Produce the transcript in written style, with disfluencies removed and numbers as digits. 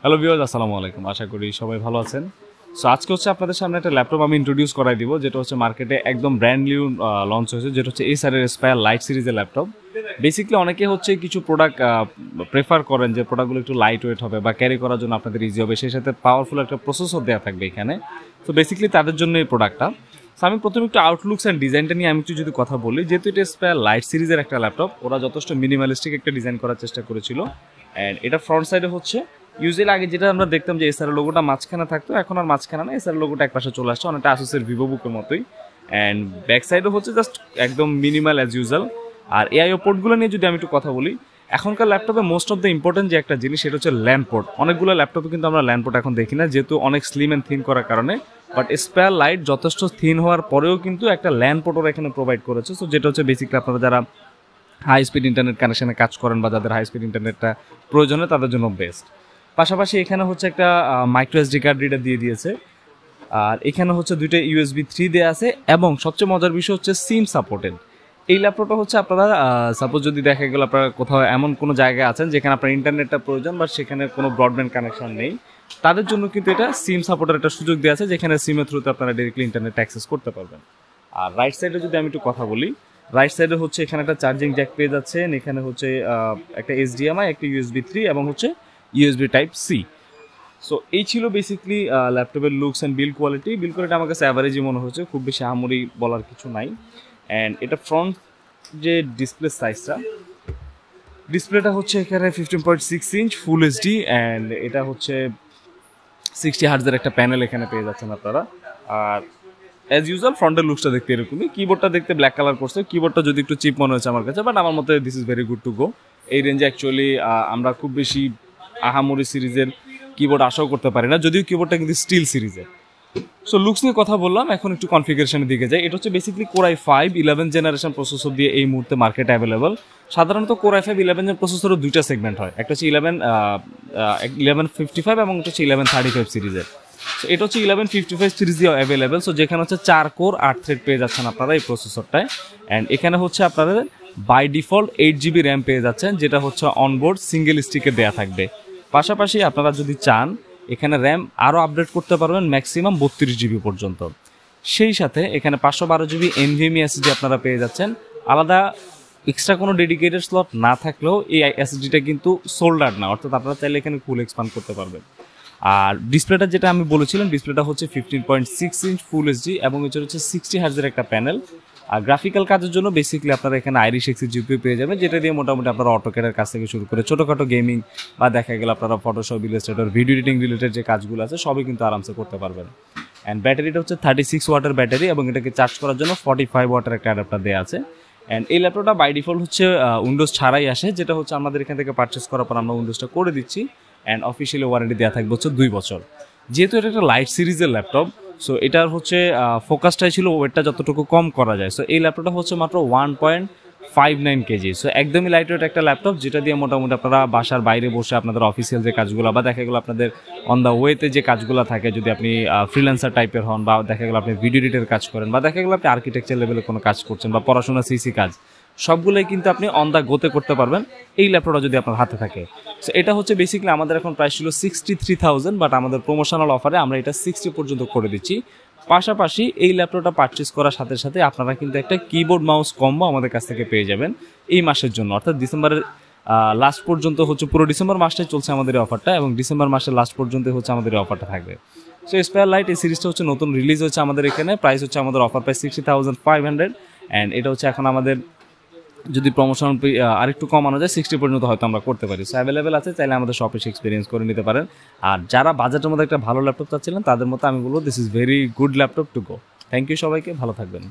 Hello viewers, আসসালামু আলাইকুম। আশা করি সবাই ভালো আছেন। সো আজকে হচ্ছে আপনাদের সামনে একটা ল্যাপটপ আমি ইন্ট্রোডিউস করাই দিব, যেটা হচ্ছে মার্কেটে একদম ব্র্যান্ড নিউ লঞ্চ হয়েছে, যেটা হচ্ছে Acer Aspire লাইট সিরিজের ল্যাপটপ। বেসিক্যালি অনেকে হচ্ছে কিছু প্রোডাক্ট প্রেফার করেন যে প্রোডাক্টগুলো একটু লাইট ওয়েট হবে বা ক্যারি করার জন্য আপনাদের ইজি হবে, সেই সাথে পাওয়ারফুল একটা প্রসেসর দেওয়া থাকবে এখানে। তো বেসিক্যালি তাদের জন্য এই প্রোডাক্টটা। সো আমি প্রথমে একটু আউটলুকস অ্যান্ড ডিজাইনটা নিয়ে আমি একটু যদি কথা বলি, যেহেতু এটা Aspire লাইট সিরিজের একটা ল্যাপটপ, ওরা যথেষ্ট মিনিমালিস্টিক একটা ডিজাইন করার চেষ্টা করেছিল। অ্যান্ড এটা ফ্রন্ট সাইডে হচ্ছে ইউজুয়ালি আগে যেটা আমরা দেখতাম যে এসআর লোগোটা মাঝখানে থাকতো, এখন আর মাঝখানে না, এসআর লোগোটা একপাশে চলে আসছে, অনেকটা আসুসের ভিভো বুকের মতোই। অ্যান্ড ব্যাক সাইডও হচ্ছে জাস্ট একদম মিনিমাল অ্যাজ ইউজুয়াল। আর এআইও পোর্টগুলো নিয়ে যদি আমি একটু কথা বলি, এখনকার ল্যাপটপে মোস্ট অফ দ্য ইম্পর্টেন্ট যে একটা জিনিস সেটা হচ্ছে ল্যান্ড পোর্ট। অনেকগুলো ল্যাপটপে কিন্তু আমরা ল্যান্ড পোর্ট এখন দেখি না, যেহেতু অনেক স্লিম অ্যান্ড থিন করার কারণে। বাট Aspire লাইট যথেষ্ট থিন হওয়ার পরেও কিন্তু একটা ল্যান্ড পোর্ট ওরা এখানে প্রোভাইড করেছে। সো যেটা হচ্ছে বেসিক্যালি আপনারা যারা হাই স্পিড ইন্টারনেট কানেকশনে কাজ করেন বা যাদের হাই স্পিড ইন্টারনেটটা প্রয়োজনে তাদের জন্য বেস্ট। পাশাপাশি এখানে হচ্ছে একটা মাইক্রো এসডি কার্ড রিডার দিয়ে দিয়েছে, আর এখানে হচ্ছে দুইটা USB 3 দেওয়া আছে, এবং সবচেয়ে মজার বিষয় হচ্ছে সিম সাপোর্টেড। এই ল্যাপটপটা হচ্ছে আপনারা সাপোজ যদি দেখা গেল আপনারা কোথাও এমন কোনো জায়গায় আছেন যেখানে আপনার ইন্টারনেটটা প্রয়োজন বা সেখানে কোনো ব্রডব্যান্ড কানেকশন নেই, তাদের জন্য কিন্তু এটা সিম সাপোর্টের একটা সুযোগ দেওয়া আছে, যেখানে সিমের থ্রুতে আপনারা ডিরেক্টলি ইন্টারনেট অ্যাক্সেস করতে পারবেন। আর রাইট সাইডে যদি আমি একটু কথা বলি, রাইট সাইডে হচ্ছে এখানে একটা চার্জিং জ্যাক পেয়ে যাচ্ছেন, এখানে হচ্ছে একটা HDMI, একটা USB 3 এবং হচ্ছে USB Type-C। সো এই ছিল বেসিক্যালি ল্যাপটপের looks and build quality. Build quality আমার কাছে অ্যাভারেজই মনে হচ্ছে, খুব বেশি আহামরি বলার কিছু নাই। অ্যান্ড এটা ফ্রন্ট যে ডিসপ্লে সাইজটা, ডিসপ্লেটা হচ্ছে এখানে 15.6 ইঞ্চ ফুল HD, অ্যান্ড এটা হচ্ছে 60 হার্টজের একটা প্যানেল এখানে পেয়ে যাচ্ছেন আপনারা। আর অ্যাজ ইউজুয়াল ফ্রন্টের লুকসটা দেখতে এরকমই, কিবোর্ডটা দেখতে ব্ল্যাক কালার করছে, কিবোর্ডটা যদি একটু চিপ মনে হচ্ছে আমার কাছে, বাট আমার মতে this is very good to go. এই রেঞ্জে অ্যাকচুয়ালি আমরা খুব বেশি আহামরি সিরিজের কিবোর্ড আশাও করতে পারি না, যদিও কিবোর্ডটা কিন্তু স্টিল সিরিজের। সো লুকস নিয়ে কথা বললাম, এখন একটু কনফিগারেশনের দিকে যাই। এটা হচ্ছে basically Core i5 11 generation processor দিয়ে এই মুহূর্তে মার্কেটে অ্যাভেলেবল। সাধারণত Core i5 11 এর প্রসেসরের দুইটা সেগমেন্ট হয়, একটা হচ্ছে 1155 এবং একটা হচ্ছে 1135 সিরিজের। সো এটা হচ্ছে 1155 সিরিজ দিয়ে অ্যাভেলেবেল। সো যেখানে হচ্ছে 4 কোর 8 থ্রেড পেয়ে যাচ্ছেন আপনারা এই প্রসেসরটায়। অ্যান্ড এখানে হচ্ছে আপনাদের বাই ডিফল্ট 8GB র্যাম পেয়ে যাচ্ছেন, যেটা হচ্ছে অনবোর্ড সিঙ্গেল স্টিকে দেওয়া থাকবে। পাশাপাশি আপনারা যদি চান এখানে র্যাম আরও আপডেট করতে পারবেন ম্যাক্সিমাম 32GB পর্যন্ত। সেই সাথে এখানে 512GB NVMe SSD আপনারা পেয়ে যাচ্ছেন। আলাদা এক্সট্রা কোনো ডেডিকেটেড স্লট না থাকলেও এই SSDটা কিন্তু সোল্ডার না, অর্থাৎ আপনারা চাইলে এখানে ফুল এক্সপান্ড করতে পারবেন। আর ডিসপ্লেটা যেটা আমি বলেছিলাম, ডিসপ্লেটা হচ্ছে 15.6 ইঞ্চ ফুল HD এবং এটা হচ্ছে 60 হার্টজের একটা প্যানেল। আর গ্রাফিক্যাল কাজের জন্য বেসিক্যালি আপনারা এখানে আইরিশ এক্সি GPU পেয়ে যাবেন, যেটা দিয়ে মোটামুটি আপনারা অটোক্যাডের কাছ থেকে শুরু করে ছোটোখাটো গেমিং বা দেখা গেল আপনারা Photoshop, Illustrator, video editing related যে কাজগুলো আছে সবই কিন্তু আরামসে করতে পারবেন। অ্যান্ড ব্যাটারিটা হচ্ছে 36 ওয়াটের ব্যাটারি, এবং এটাকে চার্জ করার জন্য 45 ওয়াটের একটা অ্যাডাপ্টার দেওয়া আছে। অ্যান্ড এই ল্যাপটপটা বাই ডিফল্ট হচ্ছে উইন্ডোজ ছাড়াই আসে, যেটা হচ্ছে আমাদের এখান থেকে পারচেস করার পর আমরা উইন্ডোজটা করে দিচ্ছি। অ্যান্ড অফিসিয়ালি ওয়ারেন্টি দেওয়া থাকবে হচ্ছে 2 বছর। যেহেতু এটা একটা লাইট সিরিজের ল্যাপটপ, সো এটার হচ্ছে ফোকাসটাই ছিল ওয়েটটা যতটুকু কম করা যায়। সো এই ল্যাপটপটা হচ্ছে মাত্র 1.59 কেজি। সো একদমই লাইট ওয়েট একটা ল্যাপটপ, যেটা দিয়ে মোটামুটি আপনারা বাসার বাইরে বসে আপনাদের অফিসিয়াল যে কাজগুলো বা দেখা গেলো আপনাদের অন দ্য ওয়েতে যে কাজগুলো থাকে, যদি আপনি ফ্রিল্যান্সার টাইপের হন বা দেখা গেলো আপনি ভিডিও এডিটের কাজ করেন বা দেখা গেলো আপনি আর্কিটেকচার লেভেলে কোনো কাজ করছেন বা পড়াশোনা সিসি কাজ, সবগুলোই কিন্তু আপনি অন দ্য গোতে করতে পারবেন এই ল্যাপটপটা যদি আপনার হাতে থাকে। সো এটা হচ্ছে বেসিক্যালি আমাদের এখন প্রাইস ছিল 63,000, বাট আমাদের প্রমোশনাল অফারে আমরা এটা 60 পর্যন্ত করে দিচ্ছি। পাশাপাশি এই ল্যাপটপটা পারচেস করার সাথে সাথে আপনারা কিন্তু একটা কিবোর্ড মাউস কম্বো আমাদের কাছ থেকে পেয়ে যাবেন এই মাসের জন্য, অর্থাৎ ডিসেম্বরের লাস্ট পর্যন্ত হচ্ছে, পুরো ডিসেম্বর মাসটাই চলছে আমাদের এই অফারটা, এবং ডিসেম্বর মাসের লাস্ট পর্যন্ত হচ্ছে আমাদের এই অফারটা থাকবে। সো Aspire লাইট এই সিরিজটা হচ্ছে নতুন রিলিজ হচ্ছে আমাদের এখানে, প্রাইস হচ্ছে আমাদের অফার প্রাইস 60,500। অ্যান্ড এটা হচ্ছে এখন আমাদের যদি প্রমোশন আরেকটু কমানো যায় 60 পর্যন্ত হয়তো আমরা করতে পারি। সো অ্যাভেলেবেল আছে, চাইলে আমাদের শপে এক্সপিরিয়েন্স করে নিতে পারেন। আর যারা বাজেটের মধ্যে একটা ভালো ল্যাপটপ চাচ্ছিলেন তাদের মতো আমি বলবো this is very good laptop to go. Thank you সবাইকে, ভালো থাকবেন।